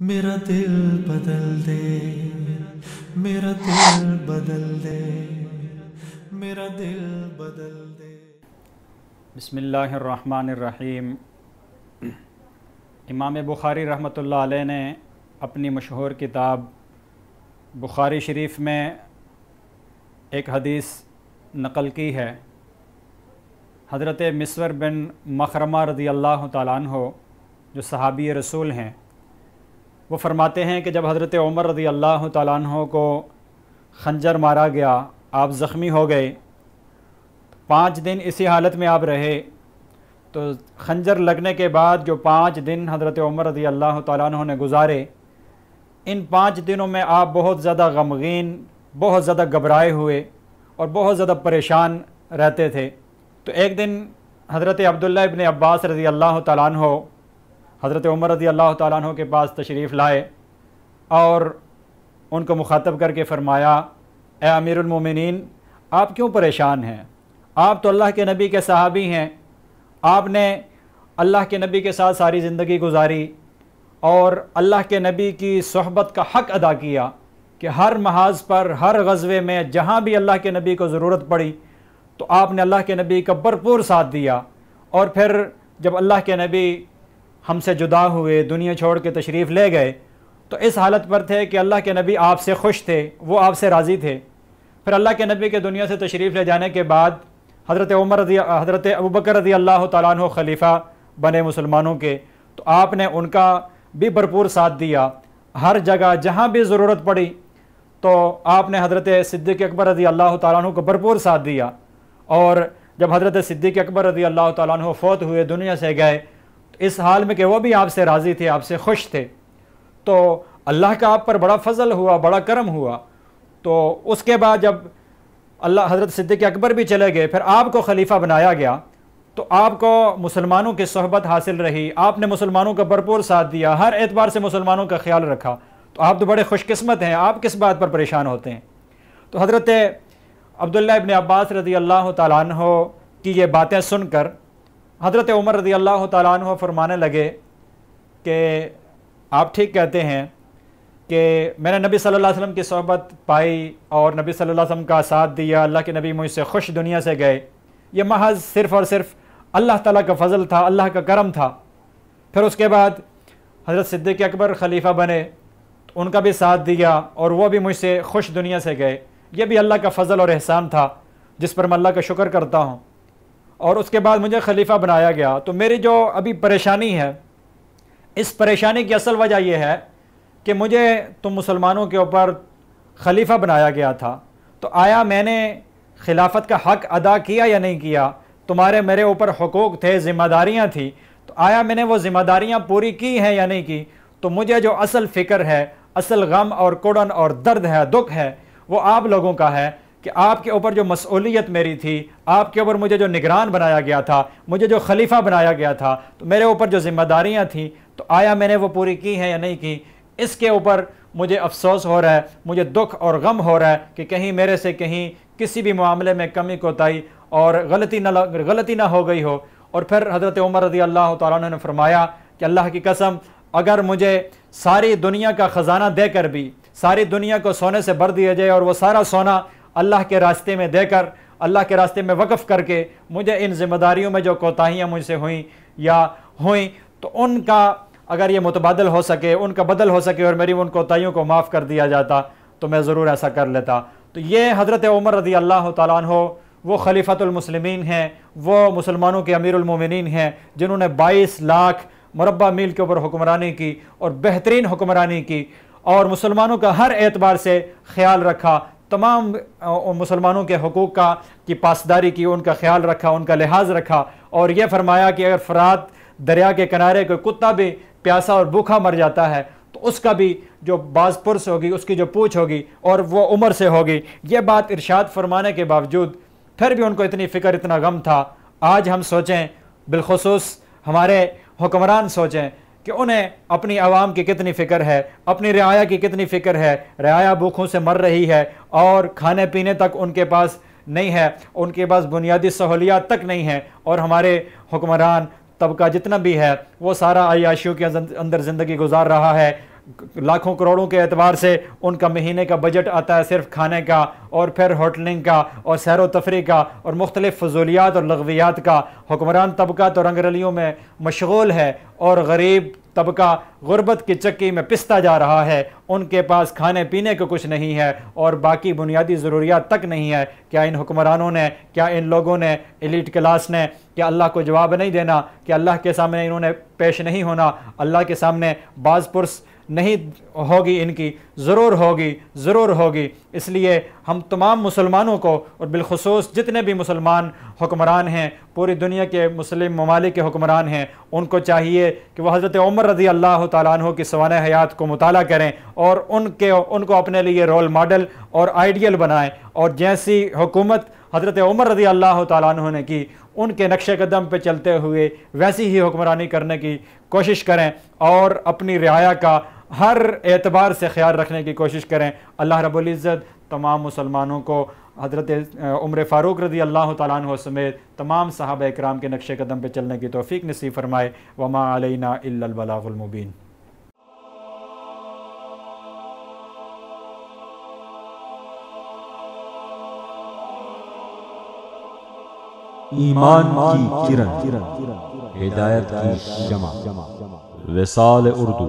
میرا دل بدل دے، میرا دل بدل دے، میرا دل بدل دے۔ بسم اللہ الرحمن الرحیم۔ امام بخاری رحمۃ اللہ علیہ نے اپنی مشہور کتاب بخاری شریف میں ایک حدیث نقل کی ہے۔ حضرت مسور بن مخرمہ رضی اللہ تعالیٰ عنہ جو صحابی رسول ہیں، وہ فرماتے ہیں کہ جب حضرت عمر رضی اللہ تعالیٰ عنہ کو خنجر مارا گیا، آپ زخمی ہو گئے، 5 دن اسی حالت میں آپ رہے، تو خنجر لگنے کے بعد جو 5 دن حضرت عمر رضی اللہ تعالیٰ عنہ نے گزارے، ان 5 دنوں میں آپ بہت زیادہ غمگین، بہت زیادہ گھبرائے ہوئے اور بہت زیادہ پریشان رہتے تھے۔ تو ایک دن حضرت عبداللہ ابن عباس رضی اللہ تعالیٰ عنہ حضرت عمر رضی اللہ تعالیٰ عنہ کے پاس تشریف لائے اور ان کو مخاطب کر کے فرمایا، اے امیر المومنین، آپ کیوں پریشان ہیں؟ آپ تو اللہ کے نبی کے صحابی ہیں، آپ نے اللہ کے نبی کے ساتھ ساری زندگی گزاری اور اللہ کے نبی کی صحبت کا حق ادا کیا کہ ہر محاذ پر، ہر غزوے میں جہاں بھی اللہ کے نبی کو ضرورت پڑی تو آپ نے اللہ کے نبی کا بھرپور ساتھ دیا۔ اور پھر جب اللہ کے نبی ہم سے جدا ہوئے، دنیا چھوڑ کے تشریف لے گئے، تو اس حالت پر تھے کہ اللہ کے نبی آپ سے خوش تھے، وہ آپ سے راضی تھے۔ پھر اللہ کے نبی کے دنیا سے تشریف لے جانے کے بعد حضرت ابوبکر رضی اللہ تعالیٰ عنہ خلیفہ بنے مسلمانوں کے، تو آپ نے ان کا بھی بھرپور ساتھ دیا۔ ہر جگہ جہاں بھی ضرورت پڑی تو آپ نے حضرت صدیق اکبر رضی اللہ تعالیٰ عنہ کو بھرپور ساتھ دیا۔ اور جب حضرت صدیق اکبر رضی اللہ تعالیٰ عنہ فوت ہوئے، دنیا سے گئے، تو اس حال میں کہ وہ بھی آپ سے راضی تھے، آپ سے خوش تھے، تو اللہ کا آپ پر بڑا فضل ہوا، بڑا کرم ہوا۔ تو اس کے بعد جب حضرت صدیق اکبر بھی چلے گئے، پھر آپ کو خلیفہ بنایا گیا، تو آپ کو مسلمانوں کی صحبت حاصل رہی، آپ نے مسلمانوں کا بھرپور ساتھ دیا، ہر اعتبار سے مسلمانوں کا خیال رکھا، تو آپ تو بڑے خوش قسمت ہیں، آپ کس بات پر پریشان ہوتے ہیں؟ تو حضرت عبداللہ ابن عباس رضی اللہ تعالیٰ عنہ کی یہ باتیں سن کر حضرت عمر رضی اللہ تعالیٰ عنہ فرمانے لگے کہ آپ ٹھیک کہتے ہیں کہ میں نے نبی صلی اللہ علیہ وسلم کی صحبت پائی اور نبی صلی اللہ علیہ وسلم کا ساتھ دیا، اللہ کے نبی مجھ سے خوش دنیا سے گئے، یہ محض صرف اور صرف اللہ تعالیٰ کا فضل تھا، اللہ کا کرم تھا۔ پھر اس کے بعد حضرت صدیق اکبر خلیفہ بنے، ان کا بھی ساتھ دیا اور وہ بھی مجھ سے خوش دنیا سے گئے، یہ بھی اللہ کا فضل اور احسان تھا جس پر میں اللہ کا شکر کرتا ہوں۔ اور اس کے بعد مجھے خلیفہ بنایا گیا، تو میری جو ابھی پریشانی ہے، اس پریشانی کی اصل وجہ یہ ہے کہ مجھے تم مسلمانوں کے اوپر خلیفہ بنایا گیا تھا، تو آیا میں نے خلافت کا حق ادا کیا یا نہیں کیا؟ تمہارے میرے اوپر حقوق تھے، ذمہ داریاں تھیں، تو آیا میں نے وہ ذمہ داریاں پوری کی ہیں یا نہیں کی؟ تو مجھے جو اصل فکر ہے، اصل غم اور کڑن اور درد ہے، دکھ ہے، وہ آپ لوگوں کا ہے کہ آپ کے اوپر جو مسئولیت میری تھی، آپ کے اوپر مجھے جو نگران بنایا گیا تھا، مجھے جو خلیفہ بنایا گیا تھا، تو میرے اوپر جو ذمہ داریاں تھیں، تو آیا میں نے وہ پوری کی ہیں یا نہیں کی؟ اس کے اوپر مجھے افسوس ہو رہا ہے، مجھے دکھ اور غم ہو رہا ہے کہ کہیں میرے سے کہیں کسی بھی معاملے میں کمی کوتاہی اور غلطی نہ ہو گئی ہو۔ اور پھر حضرت عمر رضی اللہ تعالیٰ عنہ نے فرمایا کہ اللہ کی قسم، اگر مجھے ساری دنیا کا خزانہ دے کر بھی، ساری دنیا کو سونے سے بھر دیا جائے اور وہ سارا سونا اللہ کے راستے میں دے کر، اللہ کے راستے میں وقف کر کے مجھے ان ذمہ داریوں میں جو کوتاہیاں مجھ سے ہوئیں تو ان کا اگر یہ متبادل ہو سکے، ان کا بدل ہو سکے اور میری ان کوتاہیوں کو معاف کر دیا جاتا تو میں ضرور ایسا کر لیتا۔ تو یہ حضرت عمر رضی اللہ تعالیٰ عنہ وہ خلیفۃ المسلمین ہیں، وہ مسلمانوں کے امیر المومنین ہیں، جنہوں نے 22 لاکھ مربع میل کے اوپر حکمرانی کی اور بہترین حکمرانی کی، اور مسلمانوں کا ہر اعتبار سے خیال رکھا، تمام مسلمانوں کے حقوق کی پاسداری کی، ان کا خیال رکھا، ان کا لحاظ رکھا، اور یہ فرمایا کہ اگر فرات دریا کے کنارے کوئی کتا بھی پیاسا اور بھوکا مر جاتا ہے تو اس کا بھی جو باز پرس ہوگی، اس کی جو پوچھ ہوگی اور وہ عمر سے ہوگی۔ یہ بات ارشاد فرمانے کے باوجود پھر بھی ان کو اتنی فکر، اتنا غم تھا۔ آج ہم سوچیں، بالخصوص ہمارے حکمران سوچیں کہ انہیں اپنی عوام کی کتنی فکر ہے، اپنی رعایا کی کتنی فکر ہے، رعایا بھوکوں سے مر رہی ہے اور کھانے پینے تک ان کے پاس نہیں ہے، ان کے پاس بنیادی سہولیات تک نہیں ہیں، اور ہمارے حکمران طبقہ جتنا بھی ہے وہ سارا عیاشیوں کے اندر زندگی گزار رہا ہے، لاکھوں کروڑوں کے اعتبار سے ان کا مہینے کا بجٹ آتا ہے صرف کھانے کا اور پھر ہوٹلنگ کا اور سیر و تفریح کا اور مختلف فضولیات اور لغویات کا۔ حکمران طبقہ تو رنگ رلیوں میں مشغول ہے اور غریب طبقہ غربت کی چکی میں پستا جا رہا ہے، ان کے پاس کھانے پینے کو کچھ نہیں ہے اور باقی بنیادی ضروریات تک نہیں ہے۔ کیا ان حکمرانوں نے، کیا ان لوگوں نے، ایلیٹ کلاس نے، کیا اللہ کو جواب نہیں دینا؟ کہ اللہ کے سامنے انہوں نے پیش نہیں ہونا؟ اللہ کے سامنے باز پرس نہیں ہوگی ان کی؟ ضرور ہوگی، ضرور ہوگی۔ اس لیے ہم تمام مسلمانوں کو، اور بالخصوص جتنے بھی مسلمان حکمران ہیں، پوری دنیا کے مسلم ممالک کے حکمران ہیں، ان کو چاہیے کہ وہ حضرت عمر رضی اللہ تعالیٰ عنہ کی سوانح حیات کو مطالعہ کریں اور ان کو اپنے لیے رول ماڈل اور آئیڈیل بنائیں، اور جیسی حکومت حضرت عمر رضی اللہ تعالیٰ عنہ نے کی، ان کے نقش قدم پہ چلتے ہوئے ویسی ہی حکمرانی کرنے کی کوشش کریں اور اپنی رعایا کا ہر اعتبار سے خیال رکھنے کی کوشش کریں۔ اللہ رب العزت تمام مسلمانوں کو حضرت عمر فاروق رضی اللہ تعالیٰ عنہ سمیت تمام صحابہ اکرام کے نقش قدم پہ چلنے کی توفیق نصیب فرمائے۔ وما علینا الا البلاغ المبین۔ ایمان کی کرن، ہدایت کی شمع، وصال اردو۔